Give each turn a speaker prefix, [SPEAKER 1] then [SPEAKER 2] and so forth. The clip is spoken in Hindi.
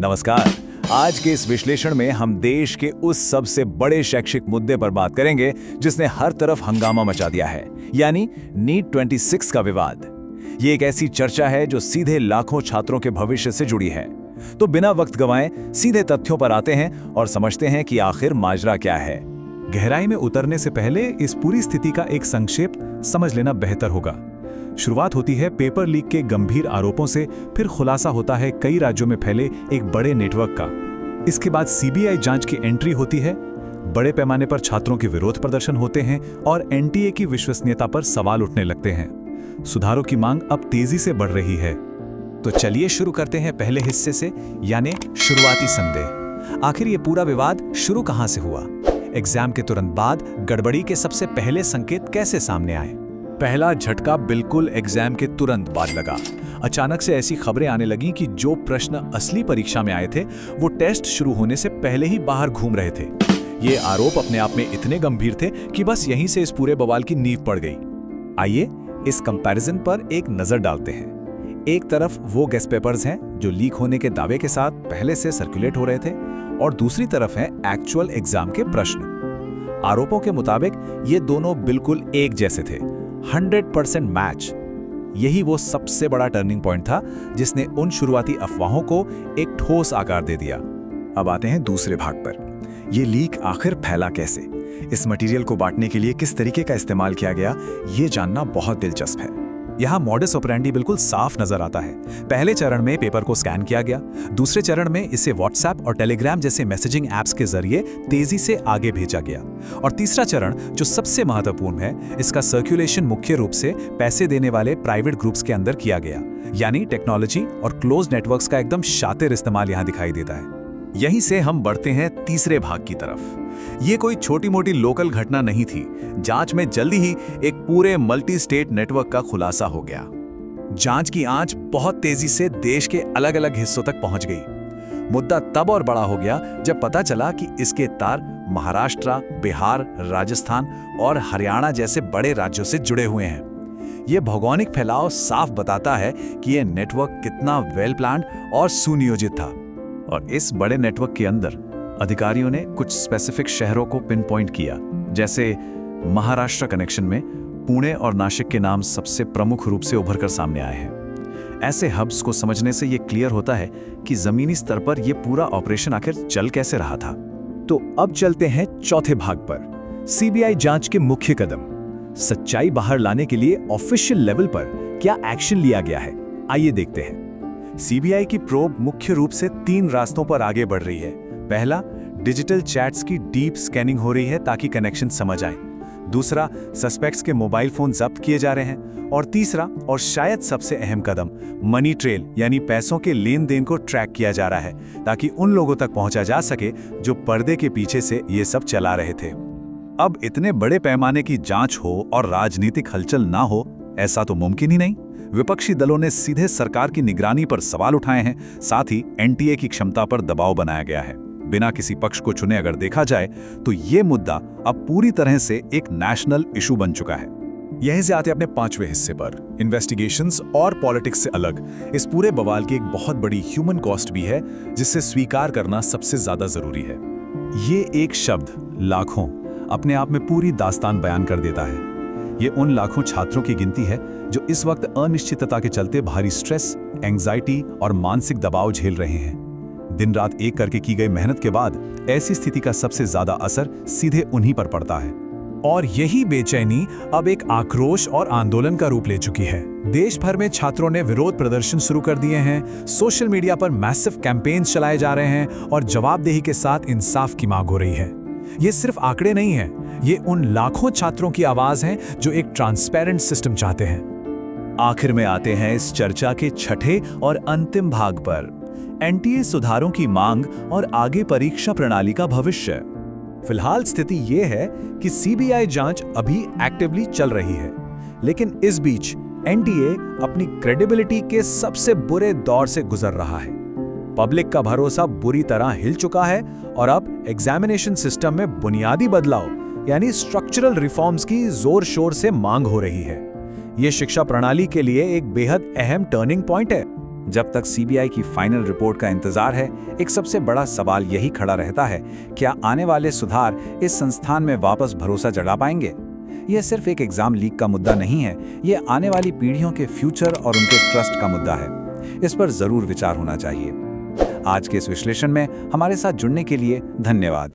[SPEAKER 1] नमस्कार। आज के इस विश्लेषण में हम देश के उस सबसे बड़े शैक्षिक मुद्दे पर बात करेंगे जिसने हर तरफ हंगामा मचा दिया है, यानी नीट 26 का विवाद। ये एक ऐसी चर्चा है जो सीधे लाखों छात्रों के भविष्य से जुड़ी है। तो बिना वक्त गंवाए सीधे तथ्यों पर आते हैं और समझते हैं कि आखिर माजरा क्या है।
[SPEAKER 2] गहराई में उतरने से पहले इस पूरी स्थिति का एक संक्षेप समझ लेना बेहतर होगा। शुरुआत होती है पेपर लीक के गंभीर आरोपों से, फिर खुलासा होता है कई राज्यों में फैले एक बड़े नेटवर्क का। इसके बाद सीबीआई जांच की एंट्री होती है, बड़े पैमाने पर छात्रों के विरोध प्रदर्शन होते हैं और एनटीए की विश्वसनीयता पर सवाल उठने लगते हैं। सुधारों की मांग अब तेजी से बढ़ रही है।
[SPEAKER 3] तो चलिए शुरू करते हैं पहले हिस्से से, यानी शुरुआती संदेह। आखिर ये पूरा विवाद शुरू कहां से हुआ? एग्जाम के तुरंत बाद गड़बड़ी के सबसे पहले संकेत कैसे सामने आए?
[SPEAKER 1] पहला झटका बिल्कुल एग्जाम के तुरंत बाद लगा। अचानक से ऐसी खबरें आने लगीं कि जो प्रश्न असली परीक्षा में आए थे वो टेस्ट शुरू होने से पहले ही बाहर घूम रहे थे। ये आरोप अपने आप में इतने गंभीर थे कि बस यहीं से इस पूरे बवाल की नींव पड़ गई। आइए इस कंपैरिजन पर एक नजर डालते हैं। एक तरफ वो गेस्ट पेपर्स हैं जो लीक होने के दावे के साथ पहले से सर्कुलेट हो रहे थे, और दूसरी तरफ है एक्चुअल एग्जाम के प्रश्न। आरोपों के मुताबिक ये दोनों बिल्कुल एक जैसे थे, 100% मैच। यही वो सबसे बड़ा टर्निंग पॉइंट था जिसने उन शुरुआती अफवाहों को एक ठोस आकार दे दिया।
[SPEAKER 4] अब आते हैं दूसरे भाग पर। ये लीक आखिर फैला कैसे? इस मटेरियल को बांटने के लिए किस तरीके का इस्तेमाल किया गया, ये जानना बहुत दिलचस्प है।
[SPEAKER 2] यहाँ मॉडस ऑपरेंडी बिल्कुल साफ नजर आता है। पहले चरण में पेपर को स्कैन किया गया, दूसरे चरण में इसे व्हाट्सएप और टेलीग्राम जैसे मैसेजिंग ऐप्स के जरिए तेजी से आगे भेजा गया, और तीसरा चरण जो सबसे महत्वपूर्ण है, इसका सर्कुलेशन मुख्य रूप से पैसे देने वाले प्राइवेट ग्रुप्स के अंदर किया गया। यानी टेक्नोलॉजी और क्लोज नेटवर्क्स का एकदम शातिर इस्तेमाल यहाँ दिखाई देता है।
[SPEAKER 1] यहीं से हम बढ़ते हैं तीसरे भाग की तरफ। ये कोई छोटी मोटी लोकल घटना नहीं थी। जांच में जल्दी ही एक पूरे मल्टी स्टेट नेटवर्क का खुलासा हो गया। जांच की आंच बहुत तेजी से देश के अलग अलग हिस्सों तक पहुंच गई। मुद्दा तब और बड़ा हो गया जब पता चला कि इसके तार महाराष्ट्र, बिहार, राजस्थान और हरियाणा जैसे बड़े राज्यों से जुड़े हुए हैं। ये भौगोलिक फैलाव साफ बताता है कि यह नेटवर्क कितना वेल प्लान्ड और सुनियोजित था।
[SPEAKER 4] और इस बड़े नेटवर्क के अंदर अधिकारियों ने कुछ स्पेसिफिक शहरों को पिन पॉइंट किया। जैसे महाराष्ट्र कनेक्शन में पुणे और नासिक के नाम सबसे प्रमुख रूप से उभर कर सामने आए हैं। ऐसे हब्स को समझने से ये क्लियर होता है कि जमीनी स्तर पर यह पूरा ऑपरेशन आखिर चल कैसे रहा था।
[SPEAKER 1] तो अब चलते हैं चौथे भाग पर, सीबीआई जांच के मुख्य कदम। सच्चाई बाहर लाने के लिए ऑफिशियल लेवल पर क्या एक्शन लिया गया है, आइए देखते हैं। सीबीआई की प्रोब मुख्य रूप से 3 रास्तों पर आगे बढ़ रही है। पहला, डिजिटल चैट्स की डीप स्कैनिंग हो रही है ताकि कनेक्शन समझ आए। दूसरा, सस्पेक्ट्स के मोबाइल फोन जब्त किए जा रहे हैं। और तीसरा और शायद सबसे अहम कदम, मनी ट्रेल यानी पैसों के लेन देन को ट्रैक किया जा रहा है ताकि उन लोगों तक पहुंचा जा सके जो पर्दे के पीछे से ये सब चला रहे थे। अब इतने बड़े पैमाने की जांच हो और राजनीतिक हलचल ना हो, ऐसा तो मुमकिन ही नहीं। विपक्षी दलों ने सीधे सरकार की निगरानी पर सवाल उठाए हैं, साथ ही एनटीए की क्षमता पर दबाव बनाया गया है। बिना किसी पक्ष को चुने अगर देखा जाए तो ये मुद्दा अब पूरी तरह से एक नेशनल इशू बन चुका है।
[SPEAKER 2] यहीं से आते अपने 5वें हिस्से पर, इन्वेस्टिगेशंस और पॉलिटिक्स से अलग इस पूरे बवाल की एक बहुत बड़ी ह्यूमन कॉस्ट भी है जिसे स्वीकार करना सबसे ज्यादा जरूरी है। ये एक शब्द लाखों अपने आप में पूरी दास्तान बयान कर देता है। ये उन लाखों छात्रों की गिनती है जो इस वक्त अनिश्चितता के चलते भारी स्ट्रेस, एंजाइटी और मानसिक दबाव झेल रहे हैं। दिन रात एक करके की गई मेहनत के बाद ऐसी स्थिति का सबसे ज्यादा असर सीधे उन्हीं पर पड़ता है। और यही बेचैनी अब एक आक्रोश और आंदोलन का रूप ले चुकी है। देश भर में छात्रों ने विरोध प्रदर्शन शुरू कर दिए हैं, सोशल मीडिया पर मैसिव कैंपेन्स चलाए जा रहे हैं और जवाबदेही के साथ इंसाफ की मांग हो रही है। ये सिर्फ आंकड़े नहीं हैं, ये उन लाखों छात्रों की आवाज है जो एक ट्रांसपेरेंट सिस्टम चाहते हैं।
[SPEAKER 1] आखिर में आते हैं इस चर्चा के छठे और अंतिम भाग पर, एनटीए सुधारों की मांग और आगे परीक्षा प्रणाली का भविष्य।
[SPEAKER 2] फिलहाल स्थिति ये है कि सीबीआई जांच अभी एक्टिवली चल रही है, लेकिन इस बीच एनटीए अपनी क्रेडिबिलिटी के सबसे बुरे दौर से गुजर रहा है। पब्लिक का भरोसा बुरी तरह हिल चुका है और अब एग्जामिनेशन सिस्टम में बुनियादी बदलाव यानी स्ट्रक्चरल रिफॉर्म्स की जोर शोर से मांग हो रही है। ये शिक्षा प्रणाली के लिए एक बेहद अहम टर्निंग पॉइंट है।
[SPEAKER 5] जब तक सीबीआई की फाइनल रिपोर्ट का इंतजार है, एक सबसे बड़ा सवाल यही खड़ा रहता है, क्या आने वाले सुधार इस संस्थान में वापस भरोसा जगा पाएंगे? यह सिर्फ एक एग्जाम लीक का मुद्दा नहीं है, ये आने वाली पीढ़ियों के फ्यूचर और उनके ट्रस्ट का मुद्दा है। इस पर जरूर विचार होना चाहिए। आज के इस विश्लेषण में हमारे साथ जुड़ने के लिए धन्यवाद।